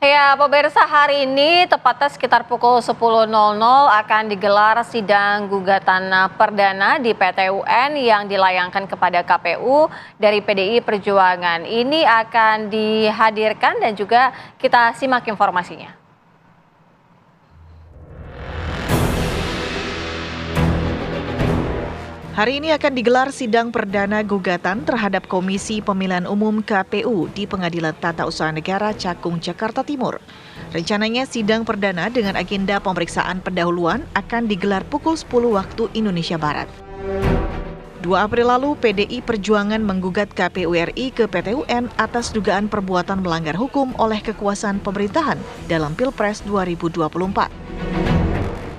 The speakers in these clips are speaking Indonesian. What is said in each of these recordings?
Ya, pemirsa, hari ini tepatnya sekitar pukul 10.00 akan digelar sidang gugatan perdana di PT UN yang dilayangkan kepada KPU dari PDI Perjuangan. Ini akan dihadirkan dan juga kita simak informasinya. Hari ini akan digelar sidang perdana gugatan terhadap Komisi Pemilihan Umum KPU di Pengadilan Tata Usaha Negara Cakung, Jakarta Timur. Rencananya sidang perdana dengan agenda pemeriksaan pendahuluan akan digelar pukul 10 waktu Indonesia Barat. 2 April lalu, PDI Perjuangan menggugat KPU RI ke PT UN atas dugaan perbuatan melanggar hukum oleh kekuasaan pemerintahan dalam Pilpres 2024.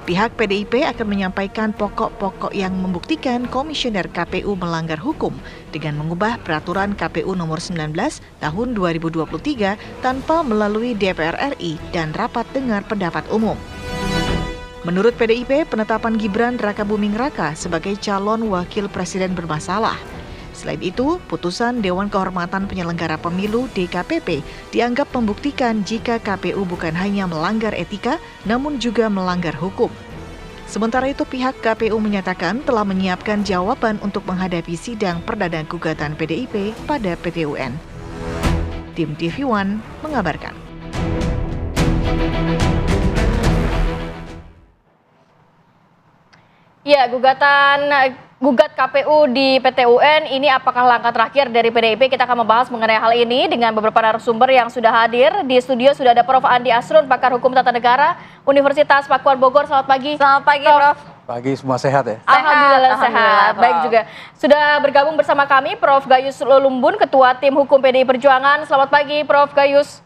Pihak PDIP akan menyampaikan pokok-pokok yang membuktikan Komisioner KPU melanggar hukum dengan mengubah peraturan KPU nomor 19 tahun 2023 tanpa melalui DPR RI dan rapat dengar pendapat umum. Menurut PDIP, penetapan Gibran Rakabuming Raka sebagai calon wakil presiden bermasalah. Selain itu, putusan Dewan Kehormatan Penyelenggara Pemilu DKPP dianggap membuktikan jika KPU bukan hanya melanggar etika, namun juga melanggar hukum. Sementara itu, pihak KPU menyatakan telah menyiapkan jawaban untuk menghadapi sidang perdana gugatan PDIP pada PT UN. Tim TV One mengabarkan. Ya, gugat KPU di PT UN ini apakah langkah terakhir dari PDIP? Kita akan membahas mengenai hal ini dengan beberapa narasumber yang sudah hadir. Di studio sudah ada Prof. Andi Asrun, pakar hukum tata negara, Universitas Pakuan Bogor. Selamat pagi. Selamat pagi, Prof. Pagi, semua sehat ya? Alhamdulillah sehat. Baik juga. Sudah bergabung bersama kami Prof. Gayus Lumbun, Ketua Tim Hukum PDI Perjuangan. Selamat pagi, Prof. Gayus.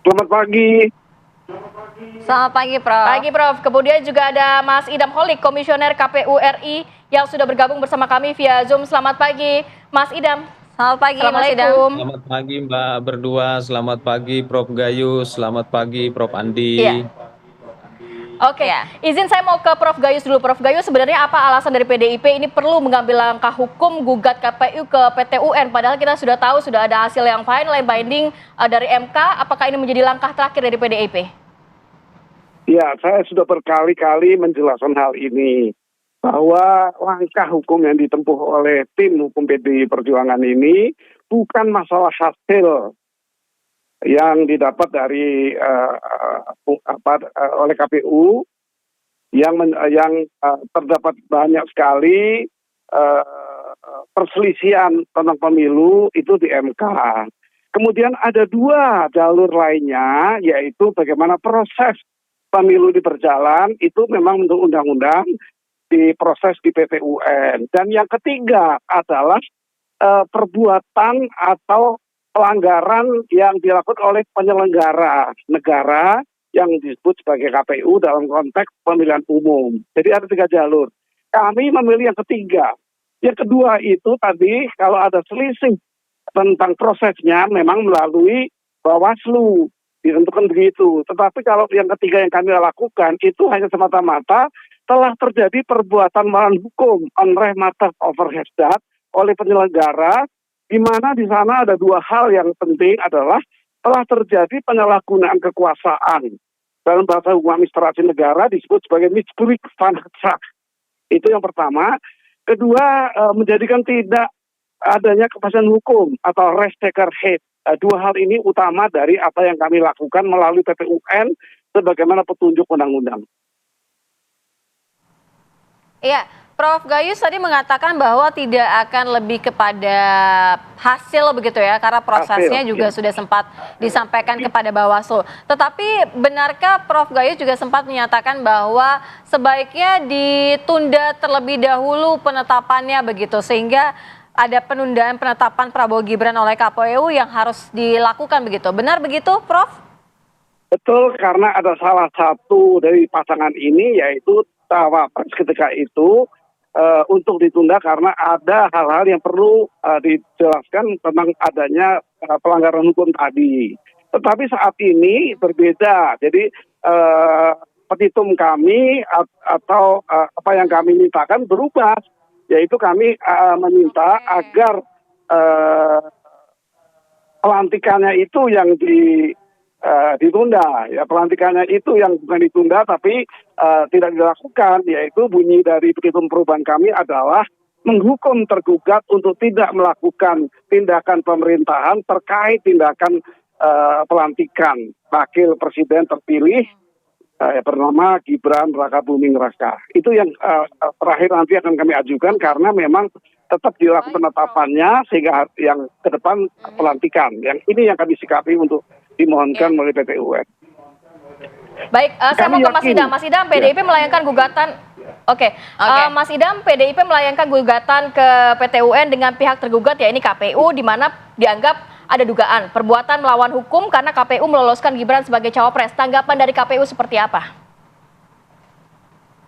Selamat pagi. Selamat pagi, Prof. Pagi, Prof. Kemudian juga ada Mas Idam Holik, Komisioner KPU RI yang sudah bergabung bersama kami via Zoom. Selamat pagi, Mas Idam. Selamat pagi, Mas Idam. Selamat pagi, Mbak berdua. Selamat pagi, Prof. Gayus. Selamat pagi, Prof. Andi. Iya. Oke, izin saya mau ke Prof. Gayus dulu. Prof. Gayus, sebenarnya apa alasan dari PDIP ini perlu mengambil langkah hukum gugat KPU ke PT UN? Padahal kita sudah tahu sudah ada hasil yang final and binding dari MK. Apakah ini menjadi langkah terakhir dari PDIP? Ya, saya sudah berkali-kali menjelaskan hal ini. Bahwa langkah hukum yang ditempuh oleh tim hukum PDI Perjuangan ini bukan masalah hasil yang didapat dari oleh KPU yang terdapat banyak sekali perselisihan tentang pemilu itu di MK. Kemudian ada 2 jalur lainnya, yaitu bagaimana proses pemilu di berjalan itu memang menurut undang-undang diproses di PT UN. Dan yang ketiga adalah perbuatan atau pelanggaran yang dilakukan oleh penyelenggara negara yang disebut sebagai KPU dalam konteks pemilihan umum. Jadi ada 3 jalur. Kami memilih yang ketiga. Yang kedua itu tadi kalau ada selisih tentang prosesnya memang melalui Bawaslu. Ditentukan begitu. Tetapi kalau yang ketiga yang kami lakukan itu hanya semata-mata telah terjadi perbuatan melawan hukum on matter overhead oleh penyelenggara, di mana di sana ada 2 hal yang penting adalah telah terjadi penyalahgunaan kekuasaan. Dalam bahasa hukum administrasi negara disebut sebagai misbruik van Hak. Itu yang pertama. Kedua, menjadikan tidak adanya kepastian hukum atau rechtszekerheid. 2 hal ini utama dari apa yang kami lakukan melalui PT UN sebagaimana petunjuk undang-undang. Iya, Prof. Gayus tadi mengatakan bahwa tidak akan lebih kepada hasil begitu ya, karena prosesnya juga sudah sempat disampaikan kepada Bawaslu. Tetapi benarkah Prof. Gayus juga sempat menyatakan bahwa sebaiknya ditunda terlebih dahulu penetapannya begitu, sehingga ada penundaan penetapan Prabowo Gibran oleh KPU yang harus dilakukan begitu. Benar begitu, Prof? Betul, karena ada salah satu dari pasangan ini yaitu cawapres ketika itu untuk ditunda karena ada hal-hal yang perlu dijelaskan tentang adanya pelanggaran hukum tadi. Tetapi saat ini berbeda. Jadi petitum kami atau apa yang kami mintakan berubah, yaitu kami meminta agar pelantikannya itu yang ditunda. Ya, pelantikannya itu yang bukan ditunda tapi tidak dilakukan, yaitu bunyi dari petitum perubahan kami adalah menghukum tergugat untuk tidak melakukan tindakan pemerintahan terkait tindakan pelantikan wakil presiden terpilih bernama Gibran Rakabuming Raka. Itu yang terakhir nanti akan kami ajukan karena memang tetap dilakukan penetapannya sehingga yang ke depan pelantikan. Yang ini yang kami sikapi untuk dimohonkan melalui PT UN. Baik, saya mau ke Mas Idam. Mas Idam, PDIP melayangkan gugatan. Oke. Mas Idam, PDIP melayangkan gugatan ke PT UN dengan pihak tergugat, ya ini KPU, di mana dianggap ada dugaan perbuatan melawan hukum karena KPU meloloskan Gibran sebagai cawapres. Tanggapan dari KPU seperti apa?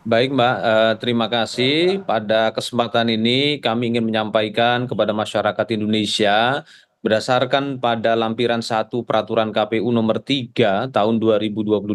Baik Mbak, terima kasih. Pada kesempatan ini kami ingin menyampaikan kepada masyarakat Indonesia berdasarkan pada lampiran 1 Peraturan KPU nomor 3 tahun 2022,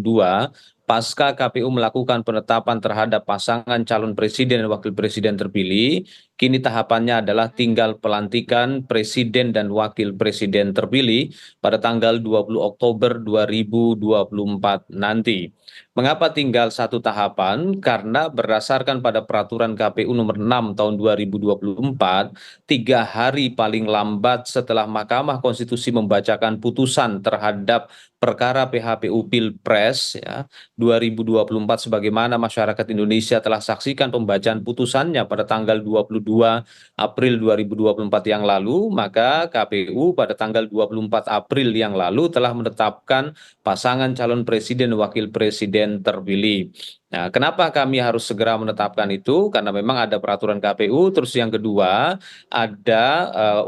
pasca KPU melakukan penetapan terhadap pasangan calon presiden dan wakil presiden terpilih, kini tahapannya adalah tinggal pelantikan presiden dan wakil presiden terpilih pada tanggal 20 Oktober 2024 nanti. Mengapa tinggal satu tahapan? Karena berdasarkan pada peraturan KPU nomor 6 tahun 2024, 3 hari paling lambat setelah Mahkamah Konstitusi membacakan putusan terhadap perkara PHPU Pilpres ya 2024, sebagaimana masyarakat Indonesia telah saksikan pembacaan putusannya pada tanggal 22 April 2024 yang lalu, maka KPU pada tanggal 24 April yang lalu telah menetapkan pasangan calon presiden dan wakil presiden terpilih. Nah, kenapa kami harus segera menetapkan itu? Karena memang ada peraturan KPU. Terus yang kedua, ada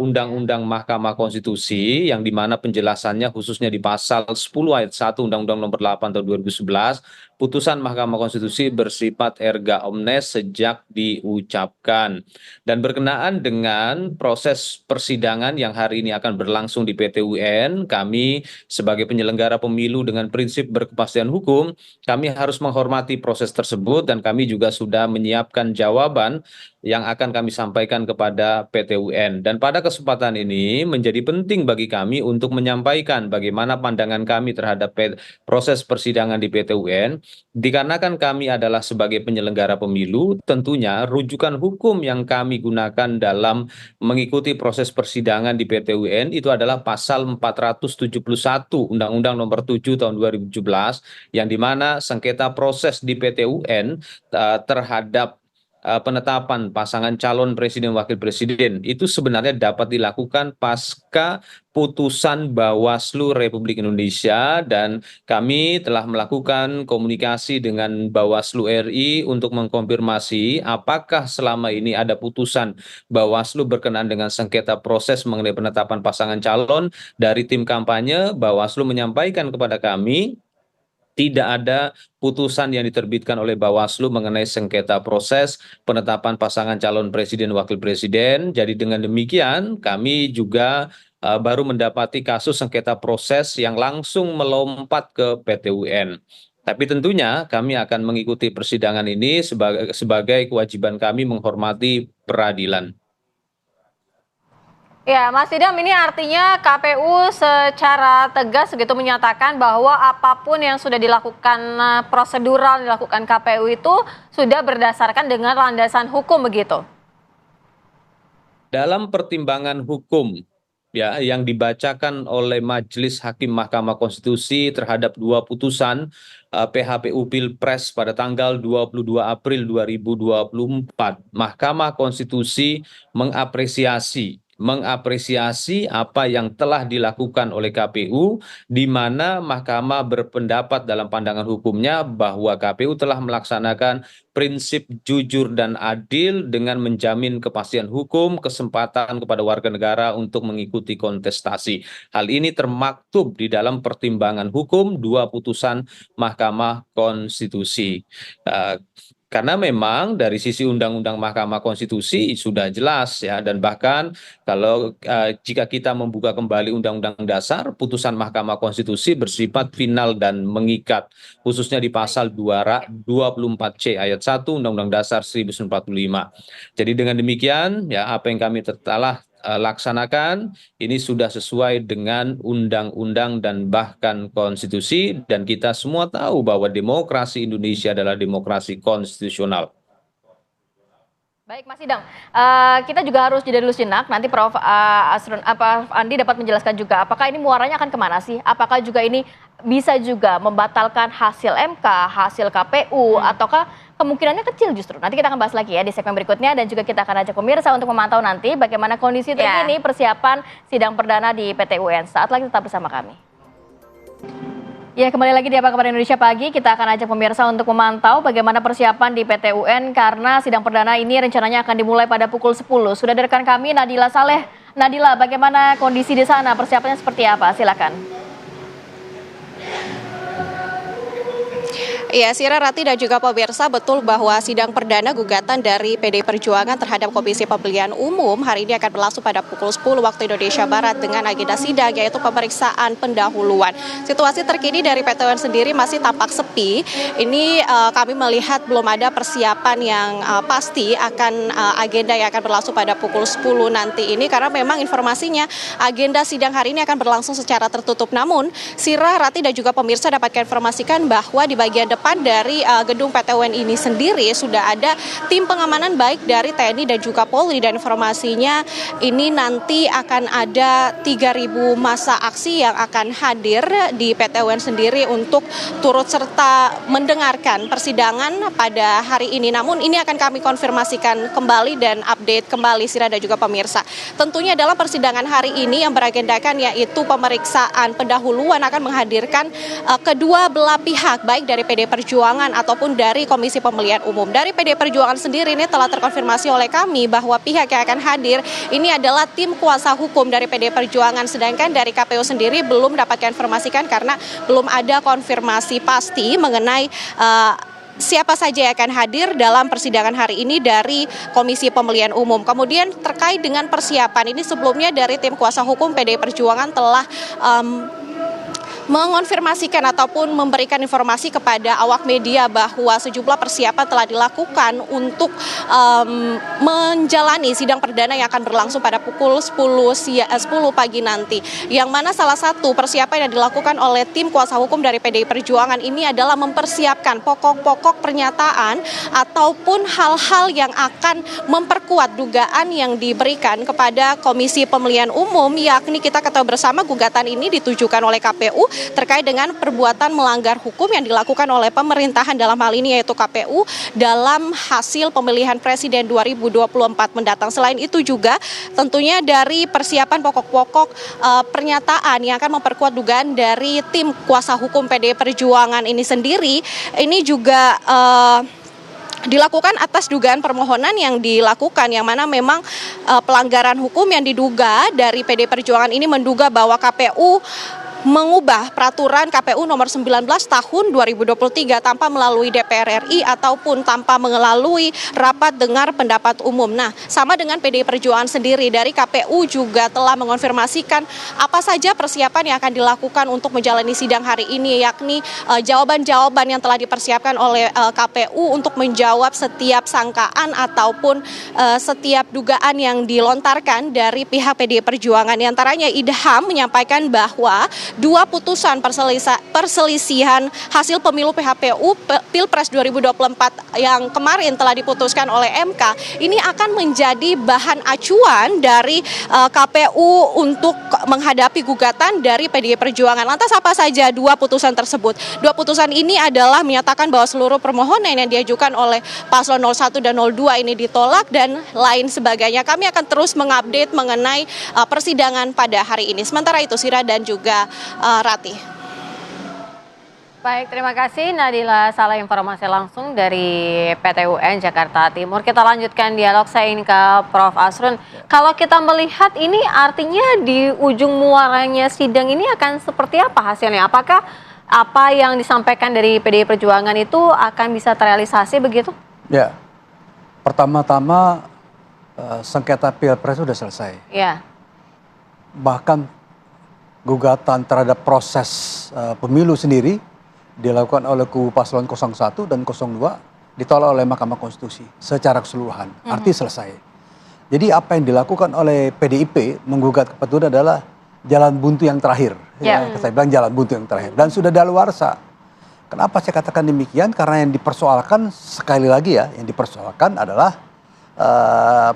Undang-Undang Mahkamah Konstitusi yang dimana penjelasannya khususnya di pasal 10 ayat 1 Undang-Undang nomor 8 tahun 2011, putusan Mahkamah Konstitusi bersifat erga omnes sejak diucapkan. Dan berkenaan dengan proses persidangan yang hari ini akan berlangsung di PT UN, kami sebagai penyelenggara pemilu dengan prinsip berkepastian hukum, kami harus menghormati proses tersebut dan kami juga sudah menyiapkan jawaban yang akan kami sampaikan kepada PT UN. Dan pada kesempatan ini menjadi penting bagi kami untuk menyampaikan bagaimana pandangan kami terhadap proses persidangan di PT UN, dikarenakan kami adalah sebagai penyelenggara pemilu, tentunya rujukan hukum yang kami gunakan dalam mengikuti proses persidangan di PT UN itu adalah pasal 471 Undang-Undang nomor 7 tahun 2017, yang dimana sengketa proses di PT UN terhadap penetapan pasangan calon presiden wakil presiden itu sebenarnya dapat dilakukan pasca putusan Bawaslu Republik Indonesia, dan kami telah melakukan komunikasi dengan Bawaslu RI untuk mengkonfirmasi apakah selama ini ada putusan Bawaslu berkenaan dengan sengketa proses mengenai penetapan pasangan calon. Dari tim kampanye Bawaslu menyampaikan kepada kami tidak ada putusan yang diterbitkan oleh Bawaslu mengenai sengketa proses penetapan pasangan calon presiden wakil presiden. Jadi dengan demikian kami juga baru mendapati kasus sengketa proses yang langsung melompat ke PT UN. Tapi tentunya kami akan mengikuti persidangan ini sebagai kewajiban kami menghormati peradilan. Ya, Mas Idam, ini artinya KPU secara tegas begitu menyatakan bahwa apapun yang sudah dilakukan prosedural dilakukan KPU itu sudah berdasarkan dengan landasan hukum begitu. Dalam pertimbangan hukum ya yang dibacakan oleh Majelis Hakim Mahkamah Konstitusi terhadap 2 putusan PHPU Pilpres pada tanggal 22 April 2024, Mahkamah Konstitusi mengapresiasi apa yang telah dilakukan oleh KPU, di mana Mahkamah berpendapat dalam pandangan hukumnya bahwa KPU telah melaksanakan prinsip jujur dan adil dengan menjamin kepastian hukum, kesempatan kepada warga negara untuk mengikuti kontestasi. Hal ini termaktub di dalam pertimbangan hukum 2 putusan Mahkamah Konstitusi. Karena memang dari sisi Undang-Undang Mahkamah Konstitusi sudah jelas ya, dan bahkan kalau jika kita membuka kembali Undang-Undang Dasar, putusan Mahkamah Konstitusi bersifat final dan mengikat, khususnya di pasal 24C ayat 1 Undang-Undang Dasar 1945. Jadi dengan demikian ya apa yang kami telah laksanakan ini sudah sesuai dengan undang-undang dan bahkan konstitusi, dan kita semua tahu bahwa demokrasi Indonesia adalah demokrasi konstitusional. Baik, Mas Idang, kita juga harus jeda dulu sejenak. Nanti Prof. Andi dapat menjelaskan juga apakah ini muaranya akan kemana sih? Apakah juga ini bisa juga membatalkan hasil MK, hasil KPU, ataukah kemungkinannya kecil justru? Nanti kita akan bahas lagi ya di segmen berikutnya, dan juga kita akan ajak pemirsa untuk memantau nanti bagaimana kondisi terkini persiapan sidang perdana di PT UN. Saat lagi tetap bersama kami. Ya, kembali lagi di Apa Kabar Indonesia Pagi, kita akan ajak pemirsa untuk memantau bagaimana persiapan di PT UN karena sidang perdana ini rencananya akan dimulai pada pukul 10. Sudah ada rekan kami Nadila Saleh. Nadila, bagaimana kondisi di sana? Persiapannya seperti apa? Silakan. Ya, Sira, Rati, dan juga pemirsa, betul bahwa sidang perdana gugatan dari PDI Perjuangan terhadap Komisi Pemilihan Umum hari ini akan berlangsung pada pukul 10 waktu Indonesia Barat dengan agenda sidang yaitu pemeriksaan pendahuluan. Situasi terkini dari PT UN sendiri masih tampak sepi. Ini kami melihat belum ada persiapan yang pasti akan agenda yang akan berlangsung pada pukul 10 nanti ini, karena memang informasinya agenda sidang hari ini akan berlangsung secara tertutup. Namun, Sira, Rati, dan juga pemirsa dapatkan informasikan bahwa di bagian depan dari gedung PT UN ini sendiri sudah ada tim pengamanan baik dari TNI dan juga Polri, dan informasinya ini nanti akan ada 3.000 massa aksi yang akan hadir di PT UN sendiri untuk turut serta mendengarkan persidangan pada hari ini. Namun ini akan kami konfirmasikan kembali dan update kembali, Sira dan juga pemirsa. Tentunya dalam persidangan hari ini yang beragendakan yaitu pemeriksaan pendahuluan akan menghadirkan kedua belah pihak, baik dari PDI Perjuangan ataupun dari Komisi Pemilihan Umum. Dari PDI Perjuangan sendiri ini telah terkonfirmasi oleh kami bahwa pihak yang akan hadir ini adalah tim kuasa hukum dari PDI Perjuangan, sedangkan dari KPU sendiri belum dapatkan informasikan karena belum ada konfirmasi pasti mengenai siapa saja yang akan hadir dalam persidangan hari ini dari Komisi Pemilihan Umum. Kemudian terkait dengan persiapan ini, sebelumnya dari tim kuasa hukum PDI Perjuangan telah mengonfirmasikan ataupun memberikan informasi kepada awak media bahwa sejumlah persiapan telah dilakukan untuk menjalani sidang perdana yang akan berlangsung pada pukul 10 pagi nanti. Yang mana salah satu persiapan yang dilakukan oleh tim kuasa hukum dari PDI Perjuangan ini adalah mempersiapkan pokok-pokok pernyataan ataupun hal-hal yang akan memperkuat dugaan yang diberikan kepada Komisi Pemilihan Umum, yakni kita ketahui bersama gugatan ini ditujukan oleh KPU terkait dengan perbuatan melanggar hukum yang dilakukan oleh pemerintahan dalam hal ini yaitu KPU dalam hasil pemilihan presiden 2024 mendatang. Selain itu juga tentunya dari persiapan pokok-pokok pernyataan yang akan memperkuat dugaan dari tim kuasa hukum PDI Perjuangan ini sendiri, ini juga dilakukan atas dugaan permohonan yang dilakukan, yang mana memang pelanggaran hukum yang diduga dari PDI Perjuangan ini menduga bahwa KPU mengubah peraturan KPU nomor 19 tahun 2023 tanpa melalui DPR RI ataupun tanpa melalui rapat dengar pendapat umum. Nah, sama dengan PDI Perjuangan sendiri, dari KPU juga telah mengonfirmasikan apa saja persiapan yang akan dilakukan untuk menjalani sidang hari ini, yakni jawaban-jawaban yang telah dipersiapkan oleh KPU untuk menjawab setiap sangkaan ataupun setiap dugaan yang dilontarkan dari pihak PDI Perjuangan. Di antaranya Idham menyampaikan bahwa dua putusan perselisihan hasil pemilu PHPU Pilpres 2024 yang kemarin telah diputuskan oleh MK ini akan menjadi bahan acuan dari KPU untuk menghadapi gugatan dari PDI Perjuangan. Lantas apa saja dua putusan tersebut? Dua putusan ini adalah menyatakan bahwa seluruh permohonan yang diajukan oleh paslon 01 dan 02 ini ditolak dan lain sebagainya. Kami akan terus mengupdate mengenai persidangan pada hari ini. Sementara itu, Sira dan juga Rati. Baik, terima kasih Nadila Saleh, informasi langsung dari PT UN Jakarta Timur. Kita lanjutkan dialog, saya ingin ke Prof. Asrun. Kalau kita melihat ini artinya di ujung muaranya sidang ini akan seperti apa hasilnya? Apakah apa yang disampaikan dari PDI Perjuangan itu akan bisa terrealisasi begitu? Ya, pertama-tama sengketa Pilpres sudah selesai. Ya. Bahkan gugatan terhadap proses pemilu sendiri dilakukan oleh kubu paslon 01 dan 02 ditolak oleh Mahkamah Konstitusi secara keseluruhan. Arti selesai. Jadi apa yang dilakukan oleh PDIP menggugat ke Petun adalah jalan buntu yang terakhir. Ya, saya bilang jalan buntu yang terakhir. Dan sudah daluarsa. Kenapa saya katakan demikian? Karena yang dipersoalkan, sekali lagi ya, yang dipersoalkan adalah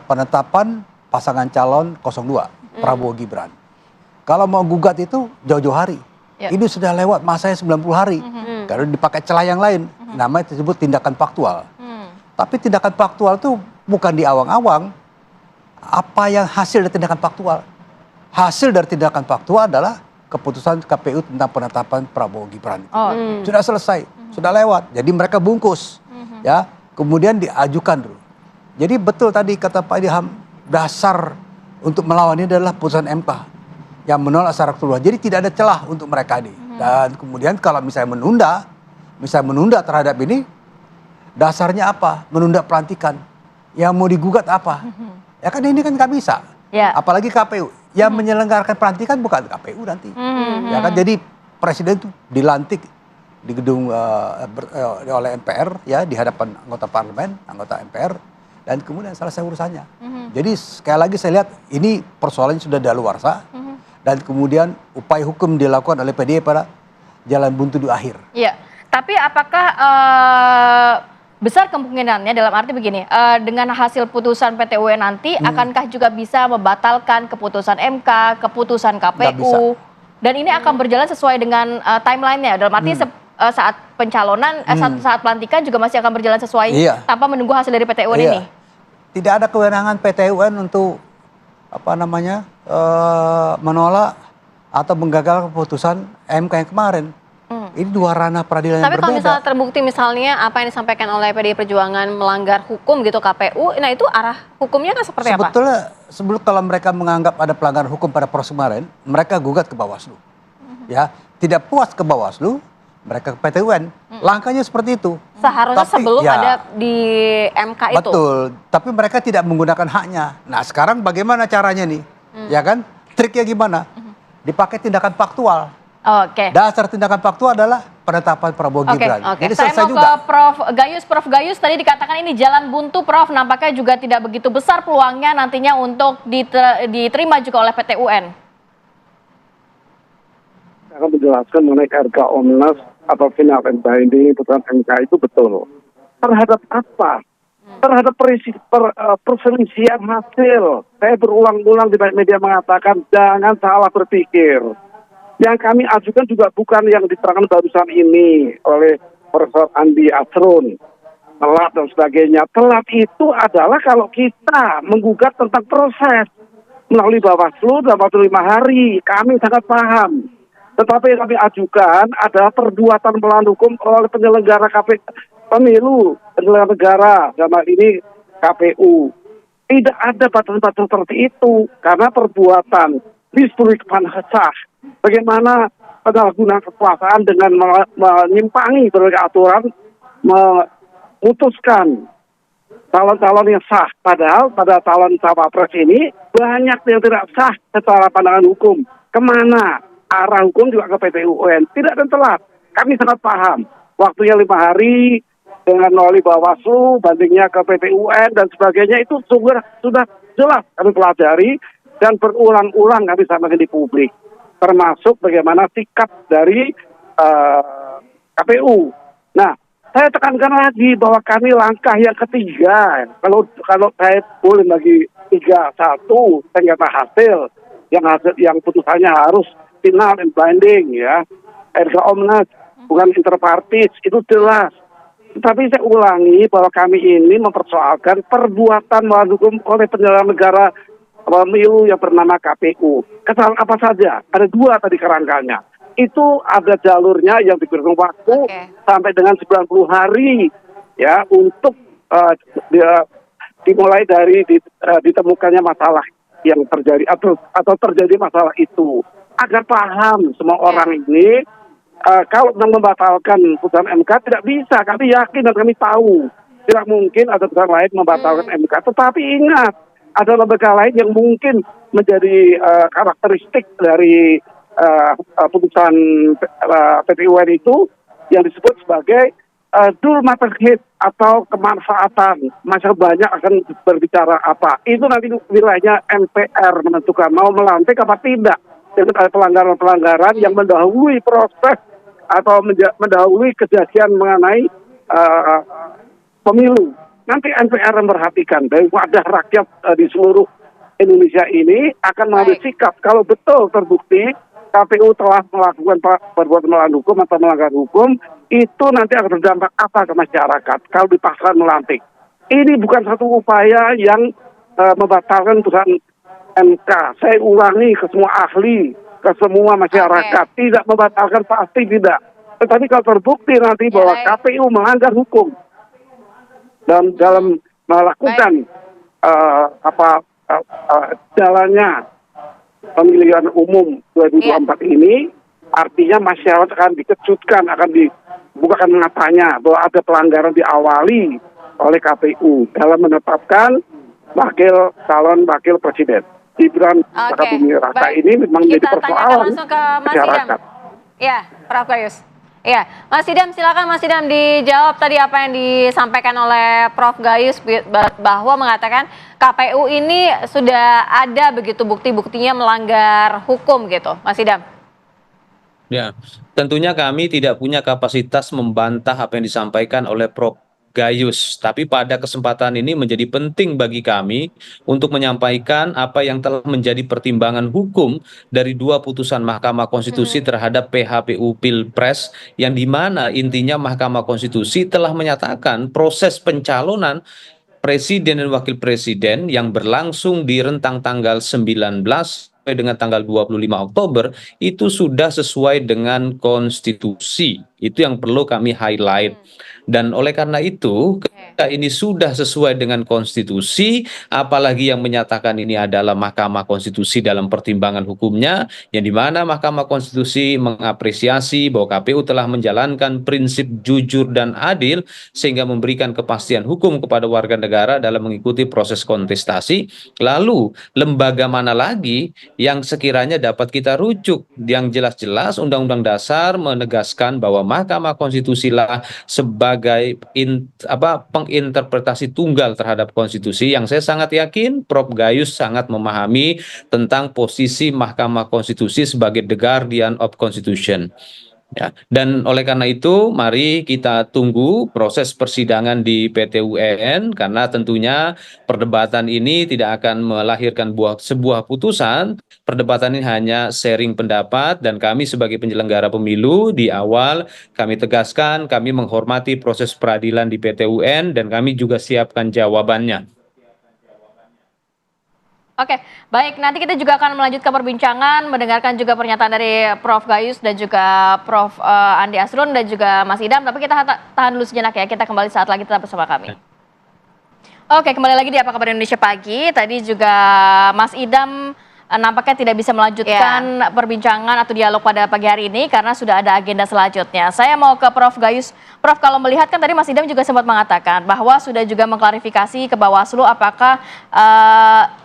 penetapan pasangan calon 02, Prabowo Gibran. Kalau mau gugat itu jauh-jauh hari. Ini sudah lewat masanya 90 hari. Karena dipakai celah yang lain. Namanya disebut tindakan faktual. Tapi tindakan faktual itu bukan di awang-awang. Apa yang hasil dari tindakan faktual? Hasil dari tindakan faktual adalah keputusan KPU tentang penetapan Prabowo Gibran. Sudah selesai, sudah lewat. Jadi mereka bungkus, ya. Kemudian diajukan dulu. Jadi betul tadi kata Pak Ilham, dasar untuk melawan ini adalah putusan MK yang menolak secara keseluruhan. Jadi tidak ada celah untuk mereka ini. Dan kemudian kalau misalnya menunda terhadap ini, dasarnya apa? Menunda pelantikan. Yang mau digugat apa? Ya kan ini kan nggak bisa. Apalagi KPU. Yang menyelenggarakan pelantikan bukan KPU nanti. Ya kan, jadi presiden itu dilantik di gedung oleh MPR ya, di hadapan anggota parlemen, anggota MPR, dan kemudian selesai urusannya. Jadi sekali lagi saya lihat ini persoalannya sudah daluarsa, dan kemudian upaya hukum dilakukan oleh PDI pada jalan buntu di akhir. Iya, tapi apakah besar kemungkinannya dalam arti begini, dengan hasil putusan PT UN nanti, akankah juga bisa membatalkan keputusan MK, keputusan KPU, dan ini akan berjalan sesuai dengan timelinenya, dalam arti saat pencalonan, saat pelantikan juga masih akan berjalan sesuai tanpa menunggu hasil dari PT UN ini? Tidak ada kewenangan PT UN untuk menolak atau menggagalkan keputusan MK yang kemarin. Ini dua ranah peradilan yang berbeda. Tapi kalau misalnya terbukti misalnya apa yang disampaikan oleh PDI Perjuangan melanggar hukum gitu KPU, nah itu arah hukumnya kan seperti apa? Sebelum kalau mereka menganggap ada pelanggaran hukum pada proses kemarin, mereka gugat ke Bawaslu. Ya, tidak puas ke Bawaslu, mereka ke PT UN. Langkahnya seperti itu. Seharusnya sebelum ada di MK itu. Betul, tapi mereka tidak menggunakan haknya. Nah sekarang bagaimana caranya nih? Ya kan, triknya gimana? Dipakai tindakan faktual. Dasar tindakan faktual adalah penetapan Prabowo Gibran. Jadi saya mau ke Prof Gayus. Prof Gayus, tadi dikatakan ini jalan buntu, Prof. Nampaknya juga tidak begitu besar peluangnya nantinya untuk diterima juga oleh PT UN. Saya akan menjelaskan mengenai RK Omnas atau final and binding putusan MK itu betul. Terhadap apa? Terhadap perselisihan hasil. Saya berulang-ulang di media mengatakan jangan salah berpikir. Yang kami ajukan juga bukan yang diterangkan barusan ini oleh Profesor Andi Asrun, telat dan sebagainya. Telat itu adalah kalau kita menggugat tentang proses melalui Bawaslu dalam waktu 5 hari. Kami sangat paham. Tetapi yang kami ajukan adalah perbuatan melawan hukum oleh penyelenggara pemilu, penyelenggara negara, dalam hal ini KPU. Tidak ada batasan-batasan seperti itu, karena perbuatan disebutkan sah. Bagaimana penyalahgunaan kekuasaan dengan menyimpangi berbagai aturan, memutuskan calon-calon yang sah. Padahal pada calon cawapres ini banyak yang tidak sah secara pandangan hukum. Kemana? Arah hukum juga ke PT UN. Tidak dan telat. Kami sangat paham. Waktunya 5 hari dengan melalui Bawaslu, bandingnya ke PT UN dan sebagainya itu sudah jelas kami pelajari dan berulang-ulang kami sampaikan di publik. Termasuk bagaimana sikap dari KPU. Nah, saya tekankan lagi bahwa kami langkah yang ketiga. Kalau saya boleh bagi 3-1 sengketa hasil yang putusannya harus final and binding ya. RK Omnas bukan interpartis, itu jelas. Tetapi saya ulangi bahwa kami ini mempersoalkan perbuatan melawan hukum oleh penyelenggara negara pemilu yang bernama KPU. Kesalahan apa saja? Ada 2 tadi kerangkanya. Itu ada jalurnya yang diberikan waktu sampai dengan 90 hari ya untuk dimulai dari ditemukannya masalah yang terjadi atau terjadi masalah itu. Agar paham semua orang ini kalau membatalkan putusan MK tidak bisa. Kami yakin dan kami tahu tidak mungkin ada putusan lain membatalkan MK. Tetapi ingat, ada lembaga lain yang mungkin menjadi karakteristik dari putusan PT UN itu yang disebut sebagai dul matter hit atau kemanfaatan, masa banyak akan berbicara apa. Itu nanti wilayahnya MPR menentukan mau melantik apa tidak. Dengan ada pelanggaran-pelanggaran yang mendahului proses atau mendahului kejadian mengenai pemilu. Nanti MPR memperhatikan dari wadah rakyat di seluruh Indonesia ini akan mengambil sikap. Kalau betul terbukti KPU telah melakukan perbuatan melawan hukum atau melanggar hukum, itu nanti akan berdampak apa ke masyarakat kalau dipaksakan melantik. Ini bukan satu upaya yang membatalkan putusan MK. Saya ulangi ke semua ahli, ke semua masyarakat, tidak membatalkan, pasti tidak. Tetapi kalau terbukti nanti bahwa KPU melanggar hukum dan dalam melakukan jalannya pemilihan umum 2024 ini, artinya masyarakat akan dikejutkan, akan dibukakan matanya bahwa ada pelanggaran diawali oleh KPU dalam menetapkan calon wakil presiden. Gibran Rakabumi Raka ini memang menjadi persoalan masyarakat. Ya, Prof. Gayus. Ya, Mas Idam, silakan Mas Idam dijawab tadi apa yang disampaikan oleh Prof. Gayus bahwa mengatakan KPU ini sudah ada begitu bukti-buktinya melanggar hukum gitu, Mas Idam. Ya, tentunya kami tidak punya kapasitas membantah apa yang disampaikan oleh Prof. Gayus, tapi pada kesempatan ini menjadi penting bagi kami untuk menyampaikan apa yang telah menjadi pertimbangan hukum dari dua putusan Mahkamah Konstitusi terhadap PHPU Pilpres, yang dimana intinya Mahkamah Konstitusi telah menyatakan proses pencalonan Presiden dan Wakil Presiden yang berlangsung di rentang tanggal 19 sampai dengan tanggal 25 Oktober itu sudah sesuai dengan konstitusi. Itu yang perlu kami highlight. Dan oleh karena itu, ketika ini sudah sesuai dengan konstitusi, apalagi yang menyatakan ini adalah Mahkamah Konstitusi dalam pertimbangan hukumnya, yang dimana Mahkamah Konstitusi mengapresiasi bahwa KPU telah menjalankan prinsip jujur dan adil sehingga memberikan kepastian hukum kepada warga negara dalam mengikuti proses kontestasi. Lalu lembaga mana lagi yang sekiranya dapat kita rujuk? Yang jelas-jelas Undang-Undang Dasar menegaskan bahwa Mahkamah Konstitusi lah sebagai penginterpretasi tunggal terhadap konstitusi, yang saya sangat yakin Prof. Gayus sangat memahami tentang posisi Mahkamah Konstitusi sebagai the guardian of constitution. Ya, dan oleh karena itu mari kita tunggu proses persidangan di PT UN, karena tentunya perdebatan ini tidak akan melahirkan sebuah putusan. Perdebatan ini hanya sharing pendapat, dan kami sebagai penyelenggara pemilu di awal kami tegaskan kami menghormati proses peradilan di PT UN dan kami juga siapkan jawabannya. Oke, baik. Nanti kita juga akan melanjutkan perbincangan, mendengarkan juga pernyataan dari Prof. Gayus dan juga Prof. Andi Asrun dan juga Mas Idam. Tapi kita tahan dulu sejenak ya, kita kembali saat lagi tetap bersama kami. Oke, kembali lagi di Apa Kabar Indonesia Pagi. Tadi juga Mas Idam nampaknya tidak bisa melanjutkan perbincangan atau dialog pada pagi hari ini karena sudah ada agenda selanjutnya. Saya mau ke Prof. Gayus. Prof, kalau melihat kan tadi Mas Idam juga sempat mengatakan bahwa sudah juga mengklarifikasi ke Bawaslu apakah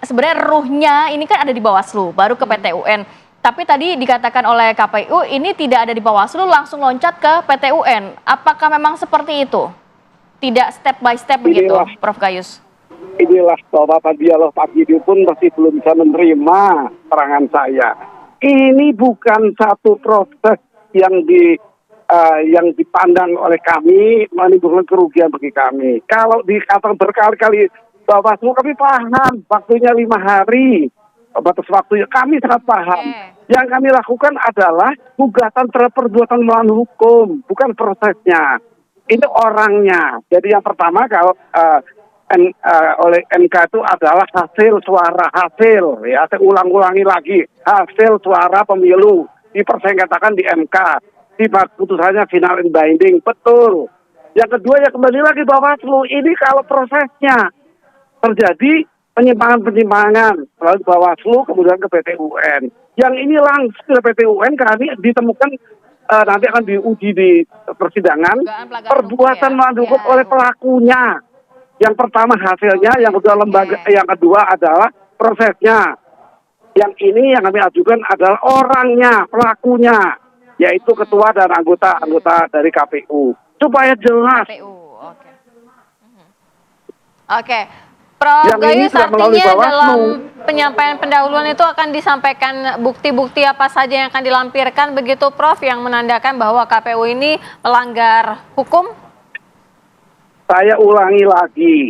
sebenarnya ruhnya ini kan ada di Bawaslu, baru ke PT UN. Tapi tadi dikatakan oleh KPU ini tidak ada di Bawaslu, langsung loncat ke PT UN. Apakah memang seperti itu? Tidak step by step begitu, Prof. Gayus? Inilah Bapak Dialog pagi ini pun masih belum bisa menerima keterangan saya. Ini bukan satu proses yang dipandang oleh kami menimbulkan kerugian bagi kami. Kalau dikatakan berkali-kali Bawaslu, kami paham waktunya 5 hari, batas waktunya kami sangat paham. Yang kami lakukan adalah gugatan terhadap perbuatan melawan hukum, bukan prosesnya. Ini orangnya. Jadi yang pertama kalau oleh MK itu adalah hasil suara, ya saya ulang-ulangi lagi, hasil suara pemilu dipersengketakan di MK, di putusannya final and binding, betul. Yang kedua ya kembali lagi Bawaslu, ini kalau prosesnya terjadi penyimpangan melalui Bawaslu kemudian ke PT UN, yang ini langsung ke PT UN kami ditemukan nanti akan diuji di persidangan perbuatan melawan hukum oleh pelakunya. Yang pertama hasilnya, yang kedua lembaga, yang kedua adalah prosesnya. Yang ini yang kami ajukan adalah orangnya, pelakunya, yaitu ketua dan anggota dari KPU. supaya jelas. KPU, oke. Oke, Prof. Yang ini Gayus, sudah melalui artinya Bawaslu. dalam penyampaian pendahuluan itu akan disampaikan bukti-bukti apa saja yang akan dilampirkan begitu, Prof, yang menandakan bahwa KPU ini melanggar hukum? Saya ulangi lagi,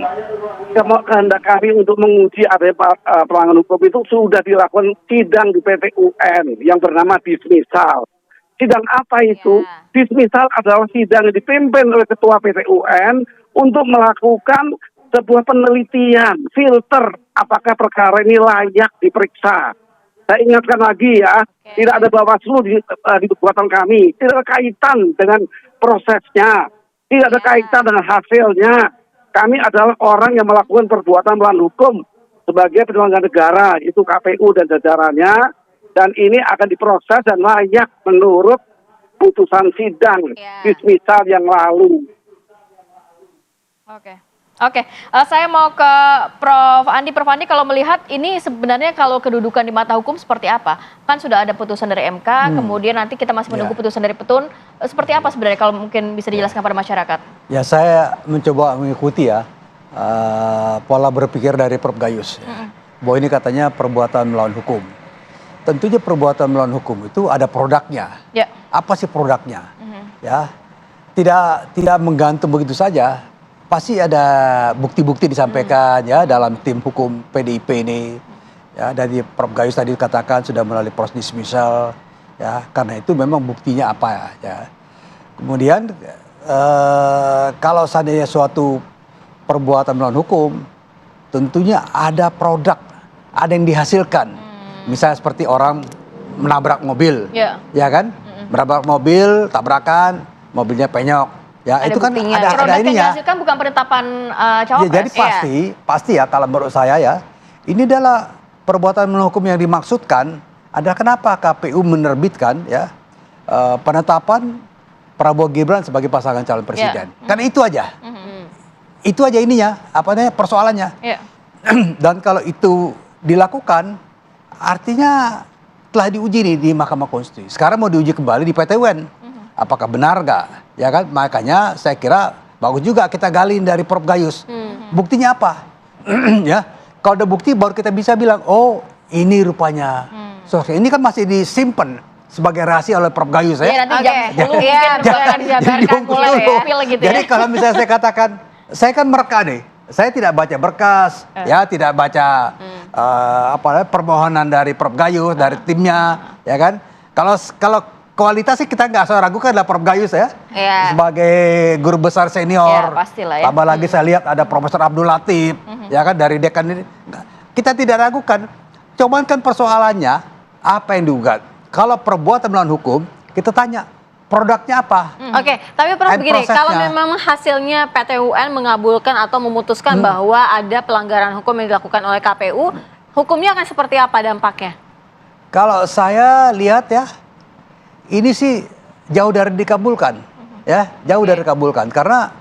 kehendak kami untuk menguji adanya pelanggaran hukum itu sudah dilakukan sidang di PT UN yang bernama dismisal. Sidang apa itu? Ya. Dismisal adalah sidang yang dipimpin oleh Ketua PT UN untuk melakukan sebuah penelitian, filter apakah perkara ini layak diperiksa. Saya ingatkan lagi ya, tidak ada Bawaslu di kekuatan kami, tidak ada kaitan dengan prosesnya, tidak ada kaitan dengan hasilnya. Kami adalah orang yang melakukan perbuatan melawan hukum sebagai penyelenggara negara, itu KPU dan jajarannya, dan ini akan diproses dan layak menurut putusan sidang dismisal yang lalu. Oke, saya mau ke Prof. Andi. Prof. Andi, kalau melihat ini sebenarnya kalau kedudukan di mata hukum seperti apa? Kan sudah ada putusan dari MK, kemudian nanti kita masih menunggu putusan dari Petun. Seperti apa sebenarnya kalau mungkin bisa dijelaskan pada masyarakat? Ya, saya mencoba mengikuti ya pola berpikir dari Prof. Gayus. Bahwa ini katanya perbuatan melawan hukum. Tentunya perbuatan melawan hukum itu ada produknya. Ya. Apa sih produknya? Ya, tidak menggantung begitu saja. Pasti ada bukti-bukti disampaikan ya dalam tim hukum PDIP ini. Ya, dari Prof. Gayus tadi katakan sudah melalui proses dismisal. Ya, karena itu memang buktinya apa ya. Kemudian kalau seandainya suatu perbuatan melawan hukum, tentunya ada produk, ada yang dihasilkan. Misalnya seperti orang menabrak mobil, ya kan? Menabrak mobil, tabrakan, mobilnya penyok. Ya, ada itu kan buktinya. ada Produk yang ininya. dihasilkan bukan penetapan cawapres. Ya, jadi pasti ya kalau menurut saya ya, ini adalah perbuatan melawan hukum yang dimaksudkan adalah kenapa KPU menerbitkan ya penetapan Prabowo Gibran sebagai pasangan calon presiden. Karena itu aja. Itu aja ininya, apa namanya persoalannya. Dan kalau itu dilakukan, artinya telah diuji nih di Mahkamah Konstitusi. Sekarang mau diuji kembali di PT UN. Apakah benar nggak? Ya kan, makanya saya kira bagus juga kita gali dari Prof. Gayus. Buktinya apa? Ya, kalau ada bukti baru kita bisa bilang, oh ini rupanya. So, ini kan masih disimpan sebagai rahasia oleh Prof. Gayus ya. Iya, nanti jam 10 mungkin akan dijabarkan mulai ya. Jadi kalau misalnya saya katakan, saya kan mereka nih, saya tidak baca berkas, ya tidak baca permohonan dari Prof. Gayus, dari timnya, ya kan. Kalau kualitas sih kita nggak usah ragukan adalah Prof. Gayus ya. Sebagai guru besar senior. Pastilah ya. Tambah lagi saya lihat ada Profesor Abdul Latif, ya kan dari dekan ini. Kita tidak ragukan. Cuman kan persoalannya apa yang digugat. Kalau perbuatan melawan hukum, kita tanya produknya apa. Oke, tapi Prof begini, kalau memang hasilnya PT UN mengabulkan atau memutuskan bahwa ada pelanggaran hukum yang dilakukan oleh KPU, hukumnya akan seperti apa dampaknya? Kalau saya lihat ya, ini sih jauh dari dikabulkan, ya jauh dari dikabulkan. Karena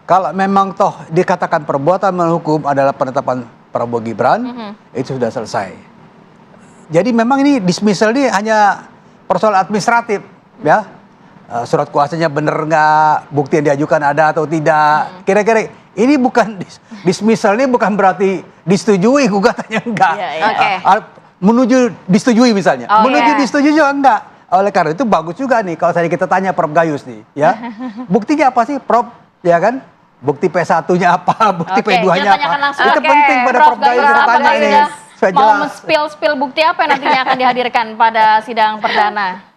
kalau memang toh dikatakan perbuatan melawan hukum adalah penetapan Prabowo Gibran, itu sudah selesai. Jadi memang ini dismissal ini hanya persoalan administratif, ya. Surat kuasanya benar nggak, bukti yang diajukan ada atau tidak. Kira-kira ini bukan dismissal ini bukan berarti disetujui gugatannya enggak. Menuju disetujui misalnya, menuju disetujui juga enggak. Oleh karena itu bagus juga nih kalau kita tanya Prof. Gayus nih, ya. Buktinya apa sih, Prof? Ya kan? Bukti P1-nya apa, bukti P2-nya apa. Itu penting pada Prof. Gayus kita tanya nih. Mau spill bukti apa yang nantinya akan dihadirkan pada sidang perdana?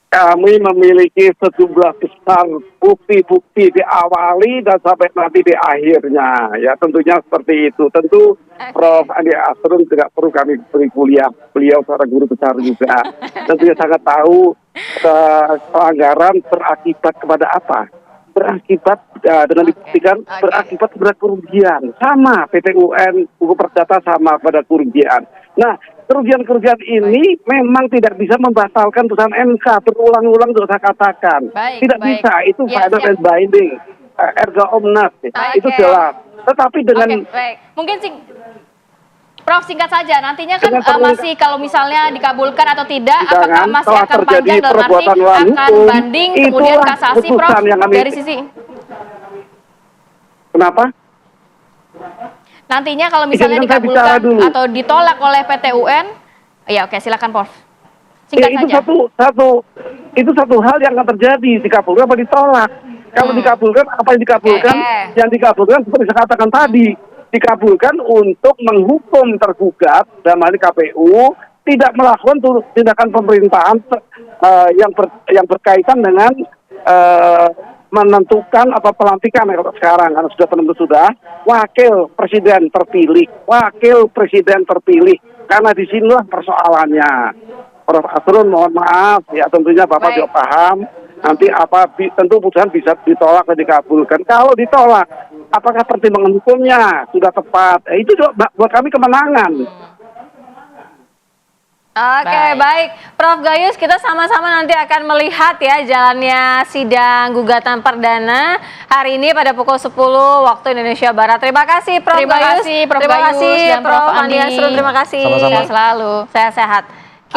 Kami memiliki sejumlah besar bukti-bukti diawali dan sampai nanti di akhirnya. Ya tentunya seperti itu. Tentu Prof. Andi Asrun tidak perlu kami beri kuliah. Beliau seorang guru besar juga. Tentunya sangat tahu pelanggaran berakibat kepada apa. Berakibat dengan dibuktikan berakibat kepada kerugian. Sama PT UN, hukum perdata sama pada kerugian. Nah, kerugian-kerugian ini memang tidak bisa membatalkan putusan MK. Berulang-ulang sudah saya katakan. Tidak bisa, itu final and binding. Erga omnes, itu jelas. Tetapi dengan... Mungkin sih Prof, singkat saja, nantinya kan Dengan masih kalau misalnya dikabulkan atau tidak, Jangan, apakah masih telah akan terjadi panjang dalam arti perbuatan melawan akan hukum, banding kemudian itulah kasasi, Prof, putusan yang kami- dari sisi Kenapa? nantinya kalau misalnya Izinkan saya dikabulkan bicara dulu. atau ditolak oleh PT UN, ya oke silakan Prof. Ya, Singkat itu saja. satu hal yang akan terjadi, dikabulkan apa ditolak. Kalau dikabulkan, apa yang dikabulkan? Yang dikabulkan seperti saya katakan tadi, dikabulkan untuk menghukum tergugat dalam hal ini KPU tidak melakukan tindakan pemerintahan yang berkaitan dengan menentukan apa pelantikan kalau sekarang karena sudah penentu sudah wakil presiden terpilih karena disinilah persoalannya. Prof. Asrun mohon maaf ya tentunya Bapak juga paham nanti tentu putusan bisa ditolak dan dikabulkan. Kalau ditolak apakah pertimbangan hukumnya sudah tepat? Itu juga buat kami kemenangan. Oke, baik. Prof Gayus, kita sama-sama nanti akan melihat ya jalannya sidang gugatan perdana hari ini pada pukul 10 waktu Indonesia Barat. Terima kasih Prof Terima Gayus. kasih, Prof Terima Gayus kasih dan Prof Andi Andi. Asrun. Terima kasih. Sama-sama. Sehat selalu. Saya sehat.